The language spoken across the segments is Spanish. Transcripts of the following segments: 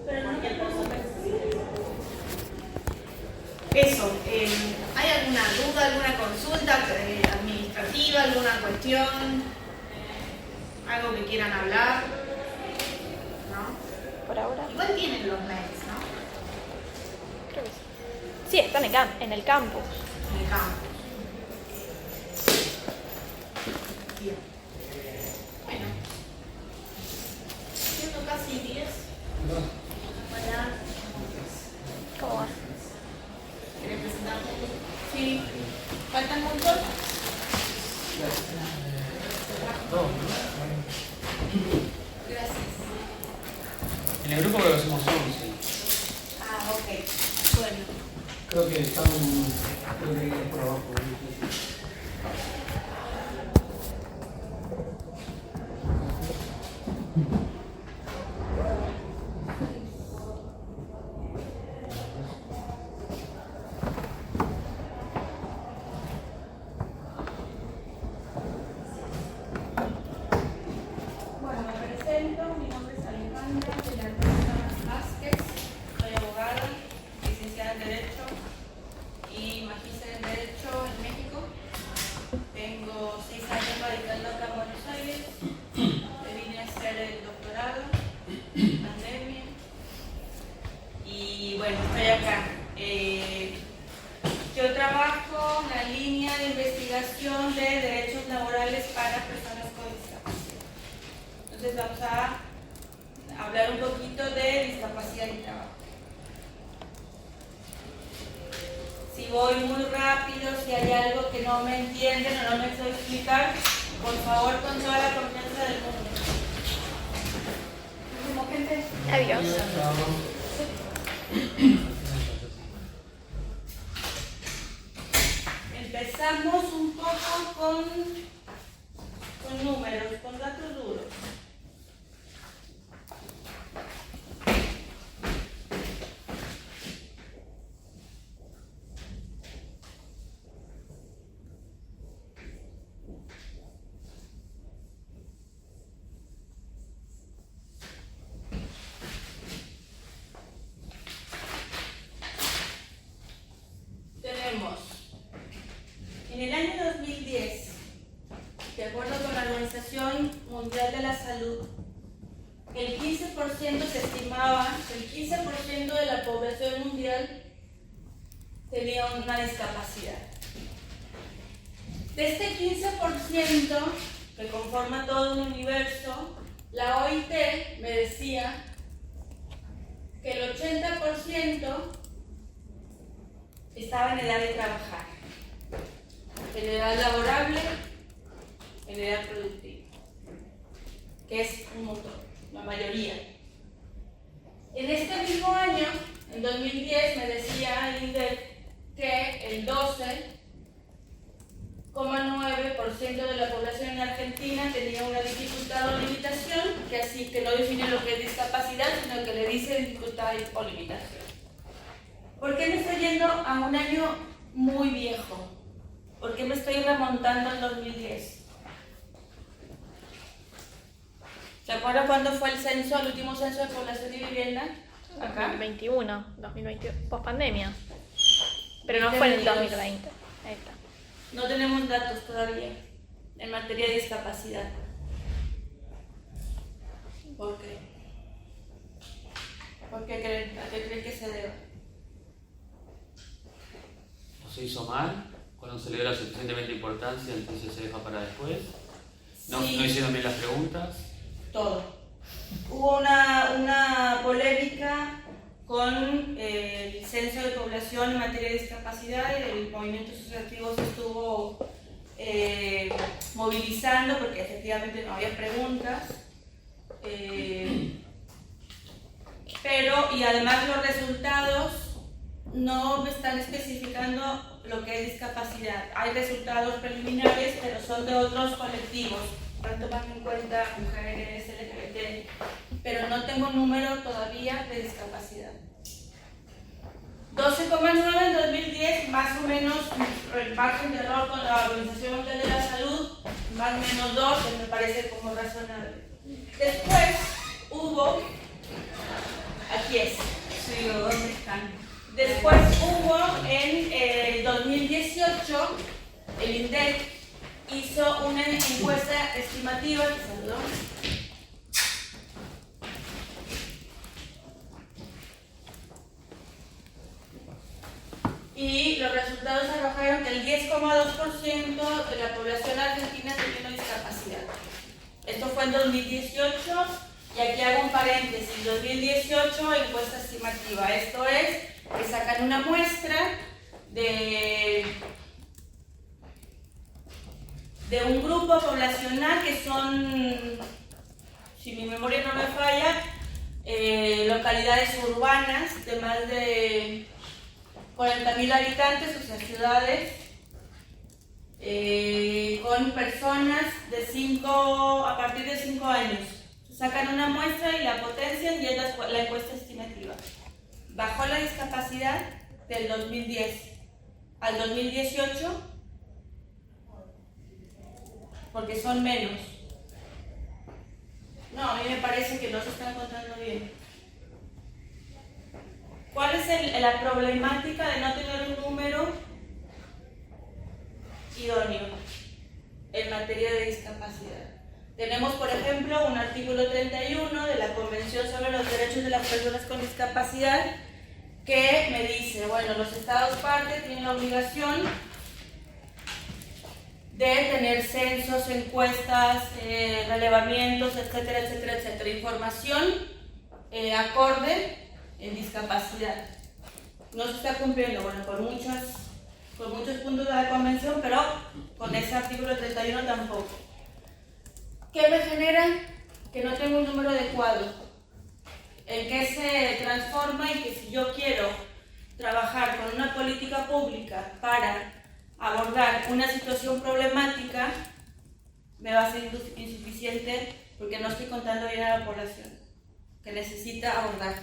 Pero no me puedo ver. Eso, ¿hay alguna duda, alguna consulta administrativa, alguna cuestión? ¿Algo que quieran hablar? ¿No? Por ahora. Igual tienen los mails, ¿no? Creo que sí. Sí, están en el campus. En el campo. Bien. Bueno. Siendo casi 10. Hola. ¿Cómo va? ¿Querés presentar? Sí. ¿Faltan muchos? Gracias. En el grupo creo que somos 11. Ah, ok. Bueno. Creo que están por abajo. Bueno, me presento, mi nombre es Alejandra de la Rosa Vázquez, soy abogada, licenciada en Derecho y magíster en Derecho en México. Tengo 6 años radicando acá en Buenos Aires, me vine a hacer el doctorado, pandemia, y bueno, estoy acá. Yo trabajo en la línea de investigación de derechos laborales para personas con discapacidad. Entonces vamos a hablar un poquito de discapacidad y trabajo. Si voy muy rápido, si hay algo que no me entienden o no me sé explicar, por favor, con toda la confianza del mundo. Como gente. Adiós. Empezamos un poco con números, con datos duros. Tenemos en el año 2010, de acuerdo con la Organización Mundial de la Salud, el 15% se estimaba que el 15% de la población mundial tenía una discapacidad. De este 15% que conforma todo un universo, la OIT me decía que el 80% estaba en edad de trabajar, en edad laborable, en edad productiva, que es un montón, la mayoría. En este mismo año, en 2010, me decía el INDEC que el 12,9% de la población en Argentina tenía una dificultad o limitación, que así que no define lo que es discapacidad, sino que le dice dificultad o limitación. ¿Por qué me estoy yendo a un año muy viejo? ¿Por qué me estoy remontando al 2010? ¿Se acuerdan cuándo fue el censo, el último censo de población y vivienda? Acá. 2021, post pandemia. Pero no fue en el 2020. Ahí está. No tenemos datos todavía en materia de discapacidad. ¿Por qué? ¿Por qué creen? ¿A qué creen que se debe? ¿No se hizo mal? ¿O no se le dio la suficientemente importancia, entonces se deja para después? ¿No, Sí. ¿No hicieron bien las preguntas? Todo. Hubo una polémica con el censo de población en materia de discapacidad. El movimiento asociativo se estuvo movilizando porque efectivamente no había preguntas. Y además los resultados no me están especificando lo que es discapacidad. Hay resultados preliminares, pero son de otros colectivos. Están tomando en cuenta mujeres, LGBT, pero no tengo un número todavía de discapacidad. 12,9 en 2010, más o menos el margen de error con la Organización Mundial de la Salud, más o menos 2, que me parece como razonable. Después hubo, aquí es. Sí, ¿dónde están? Después hubo en 2018, el INDEC hizo una encuesta estimativa, y los resultados arrojaron que el 10,2% de la población argentina tenía discapacidad. Esto fue en 2018 y aquí hago un paréntesis, 2018 encuesta estimativa, esto es que sacan una muestra de un grupo poblacional que son, si mi memoria no me falla, localidades urbanas de más de 40.000 habitantes, o sea, ciudades, con personas a partir de 5 años. Sacan una muestra y la potencian y es la encuesta estimativa. Bajó la discapacidad del 2010 al 2018 porque son menos. No, a mí me parece que no se están contando bien. ¿Cuál es la problemática de no tener un número idóneo en materia de discapacidad? Tenemos, por ejemplo, un artículo 31 de la Convención sobre los Derechos de las Personas con Discapacidad que me dice, bueno, los Estados partes tienen la obligación de tener censos, encuestas, relevamientos, etcétera, etcétera, etcétera, información acorde en discapacidad. No se está cumpliendo, bueno, por muchos puntos de la Convención, pero con ese artículo 31 tampoco. ¿Qué me genera? Que no tengo un número adecuado. ¿En qué se transforma? Y que si yo quiero trabajar con una política pública para abordar una situación problemática, me va a ser insuficiente porque no estoy contando bien a la población que necesita abordar.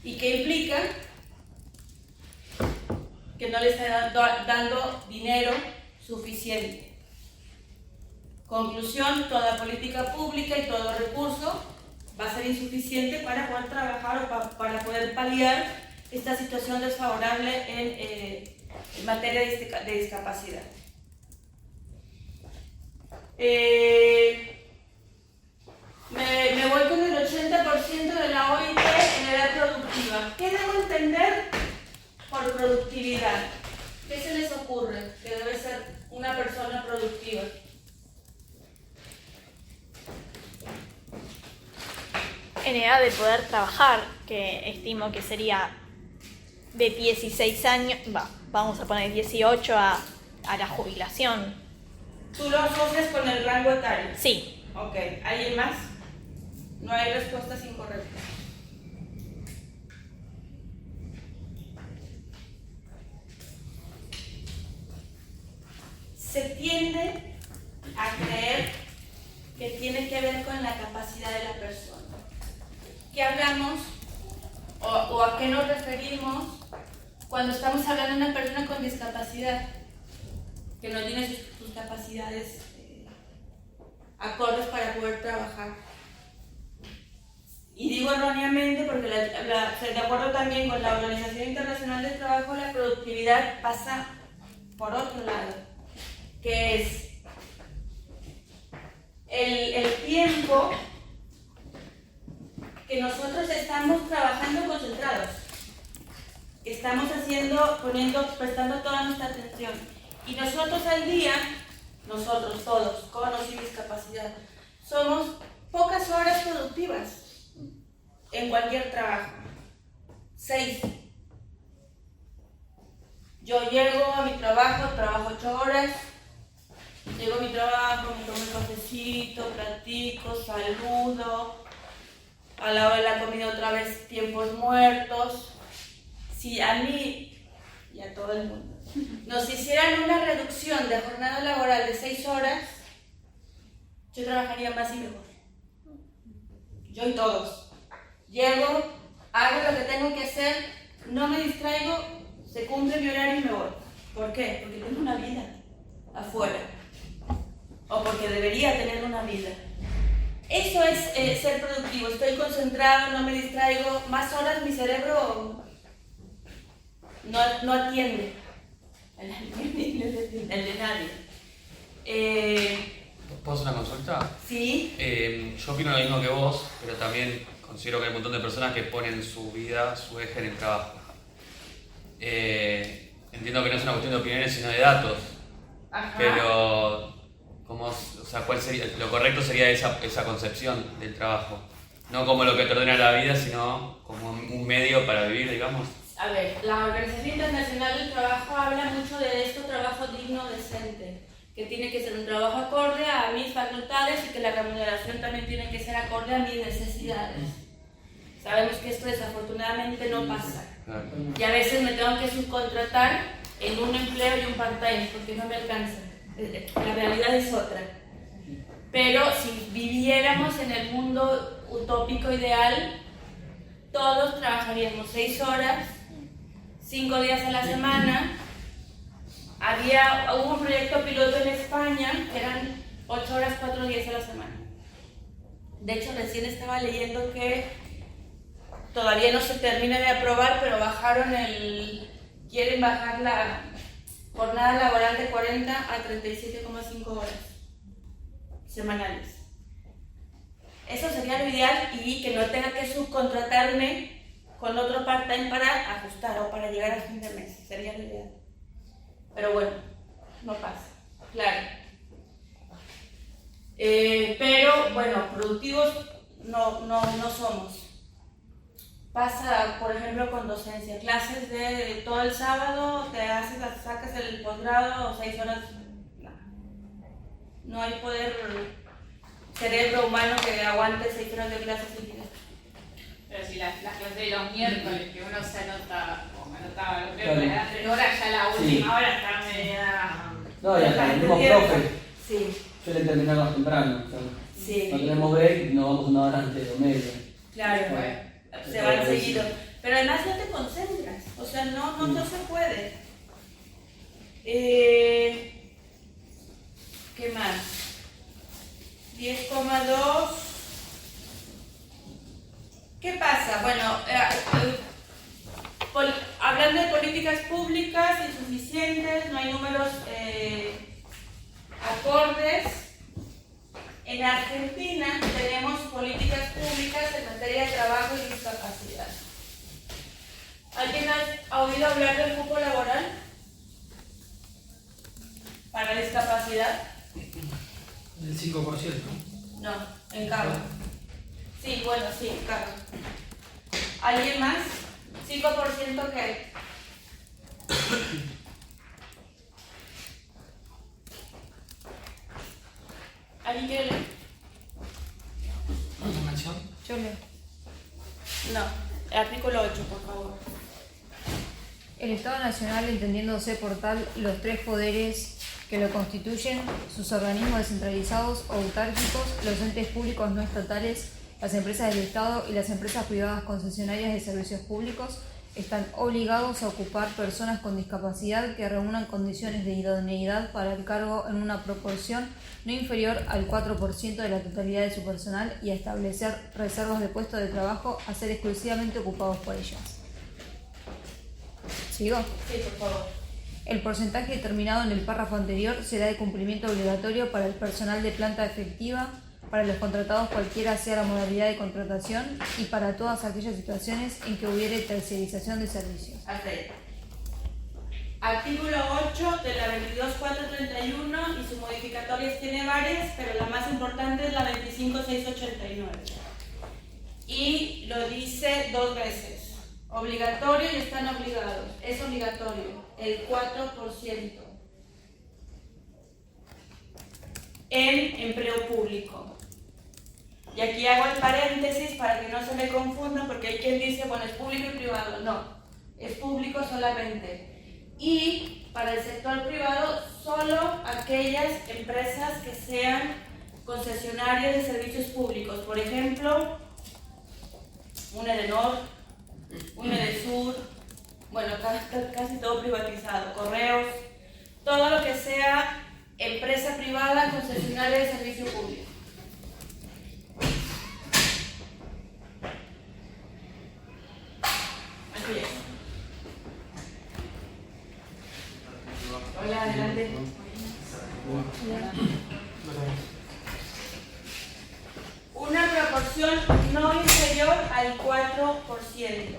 ¿Y qué implica? Que no le está dando dinero suficiente. Conclusión, toda política pública y todo recurso va a ser insuficiente para poder trabajar o para poder paliar esta situación desfavorable en materia de discapacidad. Me voy con el 80% de la OIT en edad productiva. ¿Qué debo entender por productividad? ¿Qué se les ocurre que debe ser una persona productiva? En edad de poder trabajar, que estimo que sería de 16 años, vamos a poner 18 a la jubilación. ¿Tú lo asocias con el rango etario? Sí. Ok, ¿alguien más? No hay respuestas incorrectas. Se tiende a creer que tiene que ver con la capacidad de la persona. ¿Qué hablamos o a qué nos referimos cuando estamos hablando de una persona con discapacidad que no tiene sus capacidades acordes para poder trabajar? Y digo erróneamente porque de acuerdo también con la Organización Internacional del Trabajo, la productividad pasa por otro lado, que es el tiempo que nosotros estamos trabajando concentrados, estamos prestando toda nuestra atención. Y nosotros al día, nosotros todos, con o sin discapacidad, somos pocas horas productivas en cualquier trabajo. 6. Yo llego a mi trabajo, trabajo 8 horas, llego a mi trabajo, me tomo un cafecito, platico, saludo. A la hora de la comida otra vez tiempos muertos. Si a mí y a todo el mundo nos hicieran una reducción de jornada laboral de 6 horas, yo trabajaría más y mejor. Yo y todos. Llego, hago lo que tengo que hacer, no me distraigo, se cumple mi horario y me voy. ¿Por qué? Porque tengo una vida afuera. O porque debería tener una vida. Eso es ser productivo. Estoy concentrado, no me distraigo. Más horas mi cerebro no atiende. El de nadie. ¿Puedo hacer una consulta? Sí. Yo opino lo mismo que vos, pero también considero que hay un montón de personas que ponen su vida, su eje en el trabajo. Entiendo que no es una cuestión de opiniones, sino de datos. Ajá. Pero, ¿cuál sería? Lo correcto sería esa concepción del trabajo. No como lo que te ordena la vida, sino como un medio para vivir, digamos. A ver, la Organización Internacional del Trabajo habla mucho de esto, trabajo digno, decente, que tiene que ser un trabajo acorde a mis facultades y que la remuneración también tiene que ser acorde a mis necesidades. Sabemos que esto desafortunadamente no pasa. Claro. Y a veces me tengo que subcontratar en un empleo y un part-time porque no me alcanza. La realidad es otra. Pero si viviéramos en el mundo utópico ideal, todos trabajaríamos 6 horas, 5 días a la semana. Hubo un proyecto piloto en España que eran 8 horas, 4 días a la semana. De hecho, recién estaba leyendo que todavía no se termina de aprobar, pero quieren bajar la jornada laboral de 40 a 37,5 horas semanales. Eso sería lo ideal, y que no tenga que subcontratarme con otro part-time para ajustar o para llegar a fin de mes. Sería lo ideal. Pero bueno, no pasa, claro. Pero bueno, productivos no somos. Pasa, por ejemplo, con docencia, clases de todo el sábado, sacas el posgrado, 6 horas. No hay cerebro humano que aguante 6 horas de clases sin dinero. Pero si las clases de los miércoles, que uno se anotaba los miércoles a 3 horas, ya la última hora está media. No, y hasta el mismo profe Sí. suele terminar más temprano. O sea, Sí. no tenemos break y nos vamos una hora antes de media. Claro, Bueno, se van seguido. Pero además no te concentras, o sea, no se puede. ¿Qué más? 10,2. ¿Qué pasa? Bueno, hablando de políticas públicas insuficientes, no hay números acordes. En Argentina tenemos políticas públicas en materia de trabajo y discapacidad. ¿Alguien ha oído hablar del cupo laboral para discapacidad? El 5%. No, en cargo. Sí, bueno, sí, en cargo. ¿Alguien más? ¿5% qué? ¿Alguien quiere leer? ¿Información? Yo leo. No, artículo 8, por favor. El Estado Nacional, entendiéndose por tal los 3 poderes que lo constituyen, sus organismos descentralizados o autárquicos, los entes públicos no estatales, las empresas del Estado y las empresas privadas concesionarias de servicios públicos, están obligados a ocupar personas con discapacidad que reúnan condiciones de idoneidad para el cargo en una proporción no inferior al 4% de la totalidad de su personal, y a establecer reservas de puestos de trabajo a ser exclusivamente ocupados por ellas. ¿Sigo? Sí, por favor. El porcentaje determinado en el párrafo anterior será de cumplimiento obligatorio para el personal de planta efectiva, para los contratados cualquiera sea la modalidad de contratación, y para todas aquellas situaciones en que hubiere tercerización de servicios. Hasta ahí. Artículo 8 de la 22.431 y sus modificatorias tiene varias, pero la más importante es la 25.689. Y lo dice 2 veces. Obligatorio y están obligados. Es obligatorio. El 4% en empleo público. Y aquí hago el paréntesis para que no se me confunda, porque hay quien dice, bueno, es público y privado. No, es público solamente. Y para el sector privado, solo aquellas empresas que sean concesionarias de servicios públicos. Por ejemplo, un Edenor, un Edesur, bueno, casi todo privatizado, correos, todo lo que sea empresa privada concesionaria de servicio público. Bien. Hola, adelante. Una proporción no inferior al 4%.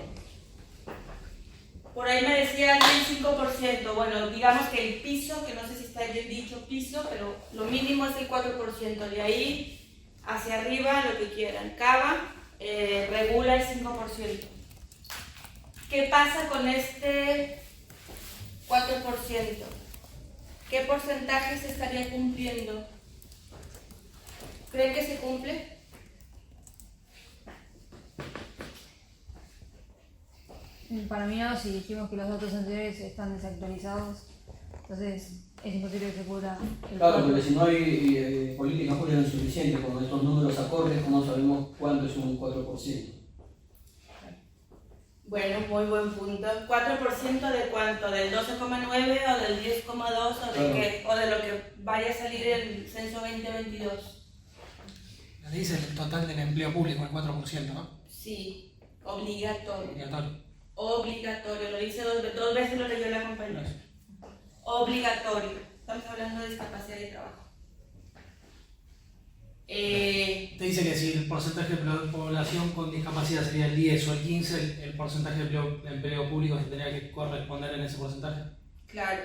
Por ahí me decía alguien 5%. Bueno, digamos que el piso, que no sé si está bien dicho piso, pero lo mínimo es el 4%. De ahí hacia arriba lo que quieran. Cava regula el 5%. ¿Qué pasa con este 4%? ¿Qué porcentaje se estaría cumpliendo? ¿Creen que se cumple? Para mí no, si dijimos que los datos anteriores están desactualizados, entonces es imposible que se cubra el Claro, 4. porque si no hay políticas públicas lo suficientes con estos números acordes, ¿cómo sabemos cuánto es un 4%? Bueno, muy buen punto. ¿4% de cuánto? ¿Del 12,9 o del 10,2 o de qué? ¿O de lo que vaya a salir el censo 2022? La ley dice el total del empleo público, el 4%, ¿no? Sí, obligatorio. Obligatorio. Obligatorio, lo dice dos veces, lo leyó la compañera. Obligatorio. Estamos hablando de discapacidad de trabajo. Te dice que si el porcentaje de población con discapacidad sería el 10 o el 15, el porcentaje de empleo público se tendría que corresponder en ese porcentaje. Claro.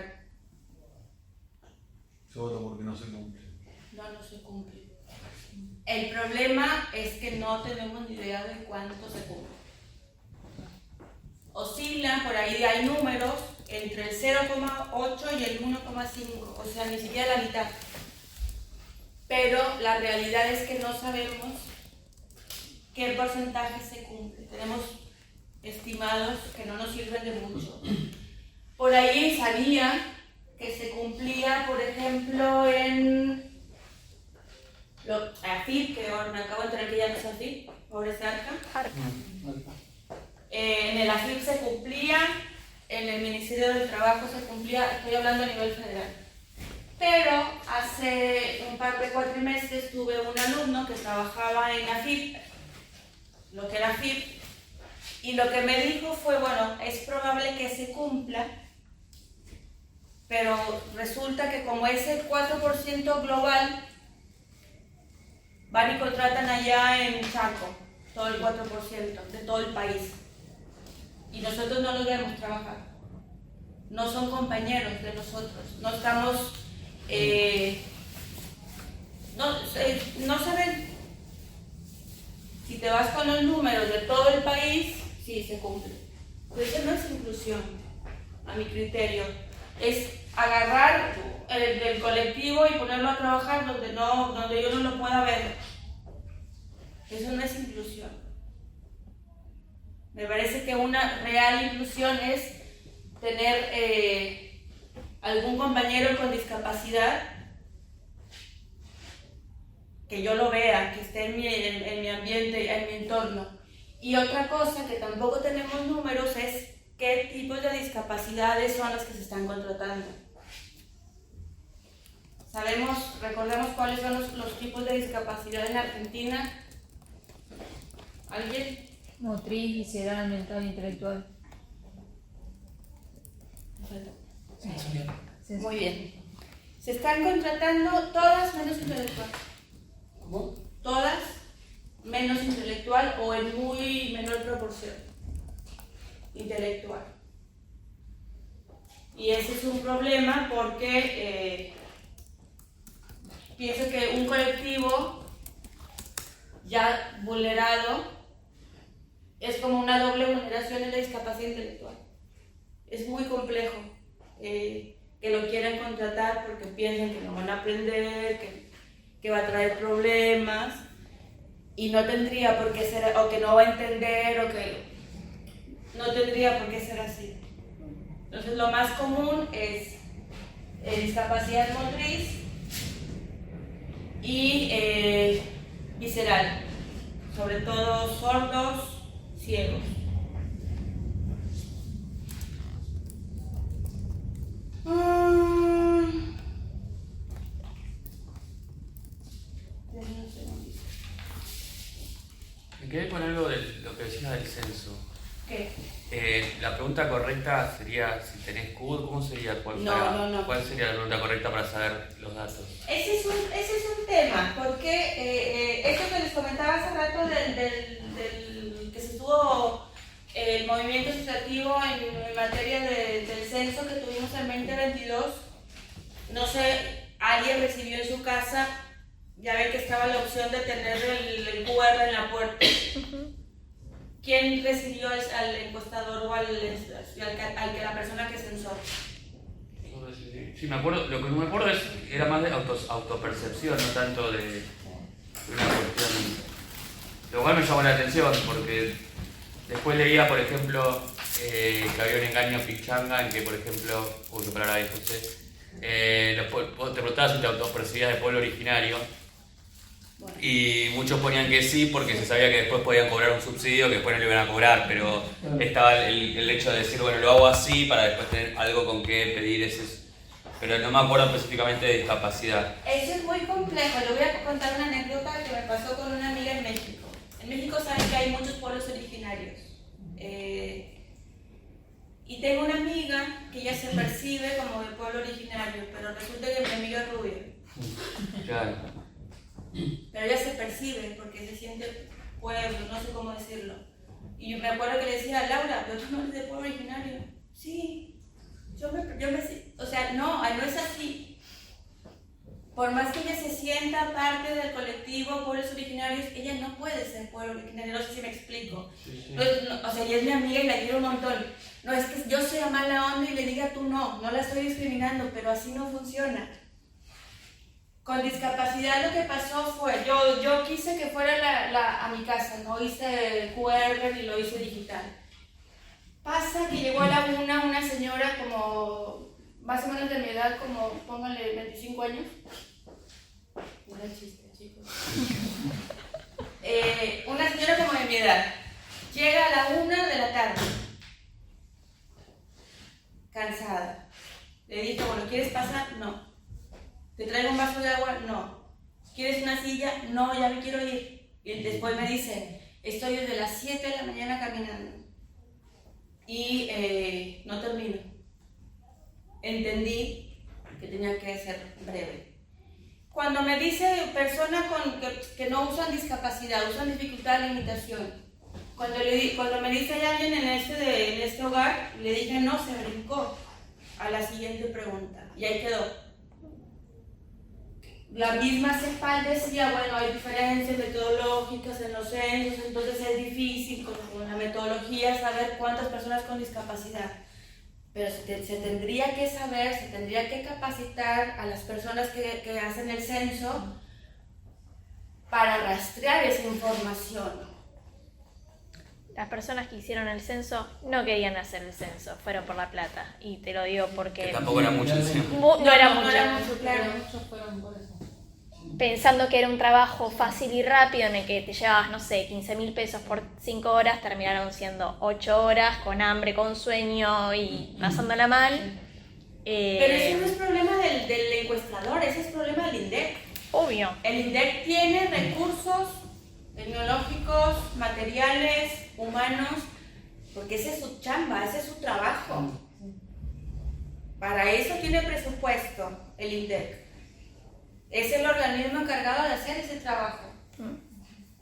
Solo porque no se cumple. No se cumple. El problema es que no tenemos ni idea de cuánto se cumple. Oscilan, por ahí hay números entre el 0,8 y el 1,5, o sea, ni siquiera la mitad. Pero la realidad es que no sabemos qué porcentaje se cumple. Tenemos estimados que no nos sirven de mucho. Por ahí sabía que se cumplía, por ejemplo, en AFIP, que ahora me acabo de enterar que ya no es AFIP, pobre Sarca. En el AFIP se cumplía, en el Ministerio del Trabajo se cumplía, estoy hablando a nivel federal. Pero hace un par de cuatrimestres tuve un alumno que trabajaba en AFIP, lo que era AFIP, y lo que me dijo fue, bueno, es probable que se cumpla, pero resulta que como es el 4% global, van y contratan allá en Chaco, todo el 4% de todo el país. Y nosotros no los vemos trabajar. No son compañeros de nosotros. No estamos... no se ven. Si te vas con los números de todo el país, sí se cumple. Pero eso no es inclusión, a mi criterio. Es agarrar el colectivo y ponerlo a trabajar donde yo no lo pueda ver. Eso no es inclusión. Me parece que una real inclusión es tener algún compañero con discapacidad que yo lo vea, que esté en mi ambiente, en mi entorno. Y otra cosa que tampoco tenemos números es qué tipos de discapacidades son las que se están contratando. Recordemos cuáles son los tipos de discapacidad en Argentina. ¿Alguien? Motriz, visceral, mental, intelectual. Muy bien. Se están contratando todas menos intelectual. ¿Cómo? Todas menos intelectual o en muy menor proporción intelectual. Y ese es un problema porque pienso que un colectivo ya vulnerado es como una doble vulneración en la discapacidad intelectual. Es muy complejo que lo quieran contratar porque piensan que no van a aprender, que va a traer problemas y no tendría por qué ser, o que no va a entender, o que no tendría por qué ser así. Entonces lo más común es discapacidad motriz y visceral, sobre todo sordos, ciegos. Me quedé con algo de lo que decías del censo. ¿Qué? La pregunta correcta sería si tenés CUD, ¿cómo sería? No. ¿Cuál sería la pregunta correcta para saber los datos? Ese es un tema, porque esto que les comentaba hace rato del que se tuvo el movimiento asociativo en materia del censo que tuvimos en 2022, no sé, alguien recibió en su casa, ya ven que estaba la opción de tener el QR en la puerta. ¿Quién recibió al encuestador o al que la persona que censó? Sí, me acuerdo, lo que me acuerdo era más de autopercepción, no tanto de una cuestión. Lo cual me llamó la atención porque después leía, por ejemplo, que había un engaño pichanga en que, por ejemplo, uy, qué palabra dijo usted, te preguntabas si te autopercibías de pueblo originario. Bueno. Y muchos ponían que sí porque se sabía que después podían cobrar un subsidio que después no le iban a cobrar, pero estaba el hecho de decir, bueno, lo hago así para después tener algo con qué pedir ese. Pero no me acuerdo específicamente de discapacidad. Eso es muy complejo. Le voy a contar una anécdota que me pasó con una amiga en México. En México saben que hay muchos pueblos originarios. Y tengo una amiga que ella se percibe como de pueblo originario, pero resulta que mi amiga es rubia. Claro. Pero ella se percibe porque se siente pueblo, no sé cómo decirlo. Y yo me acuerdo que le decía, Laura, ¿pero tú no eres de pueblo originario? Sí. O sea, no es así. Por más que ella se sienta parte del colectivo pueblos originarios, ella no puede ser pueblo originario, no sé si me explico. Sí. No, o sea, ella es mi amiga y la quiero un montón. No, es que yo sea mala onda y le diga tú no la estoy discriminando, pero así no funciona. Con discapacidad lo que pasó fue, yo quise que fuera a mi casa, no hice QR ni lo hice digital. Pasa que llegó a la una señora como, más o menos de mi edad, como, pónganle 25 años. No era chiste, chicos. Una señora como de mi edad. Llega a la 1 de la tarde. Cansada. Le dije, bueno, ¿quieres pasar? No. ¿Te traigo un vaso de agua? No. ¿Quieres una silla? No, ya me quiero ir. Y después me dice, estoy desde las 7 de la mañana caminando. Y no termino. Entendí que tenía que ser breve. Cuando me dice persona que no usan discapacidad, usan dificultad, limitación, cuando me dice alguien en este hogar, le dije no, se brincó a la siguiente pregunta y ahí quedó. La misma CEPAL decía, bueno, hay diferencias metodológicas en los censos, entonces es difícil con la metodología saber cuántas personas con discapacidad. Pero se tendría que saber, se tendría que capacitar a las personas que hacen el censo para rastrear esa información. Las personas que hicieron el censo no querían hacer el censo, fueron por la plata. Y te lo digo porque... Que tampoco era mucho. No era mucho. Claro. Muchos fueron por eso. Pensando que era un trabajo fácil y rápido en el que te llevabas, no sé, 15.000 pesos por 5 horas, terminaron siendo 8 horas, con hambre, con sueño y pasándola mal. Pero ese no es problema del encuestador, ese es problema del INDEC. Obvio. El INDEC tiene recursos tecnológicos, materiales, humanos, porque ese es su chamba, ese es su trabajo. Para eso tiene presupuesto el INDEC. Es el organismo encargado de hacer ese trabajo.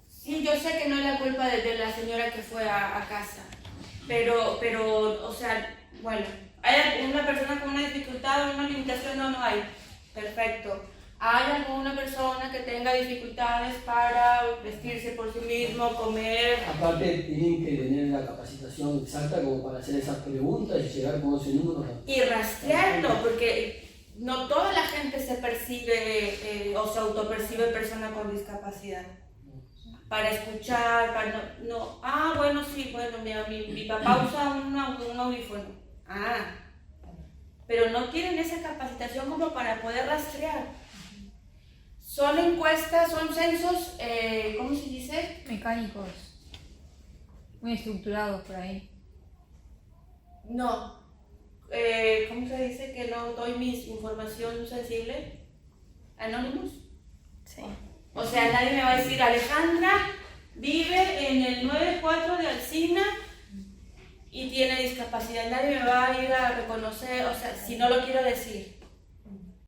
Sí, yo sé que no es la culpa de la señora que fue a casa, pero, o sea, bueno, ¿hay alguna persona con una dificultad o una limitación? No hay. Perfecto. ¿Hay alguna persona que tenga dificultades para vestirse por sí mismo, comer? Aparte, tienen que tener la capacitación exacta como para hacer esas preguntas y llegar con ese número. Y rastrearlo, porque no toda la gente se percibe o se autopercibe persona con discapacidad. Para escuchar, para no. Ah, bueno, sí, bueno, mi papá usa un audífono. Ah, pero no tienen esa capacitación como para poder rastrear. Son encuestas, son censos, ¿cómo se dice? Mecánicos. Muy estructurados por ahí. No. ¿Cómo se dice que no doy mi información sensible? ¿Anonymous? Sí. O sea, nadie me va a decir, Alejandra vive en el 94 de Alsina y tiene discapacidad, nadie me va a ir a reconocer, o sea, si no lo quiero decir.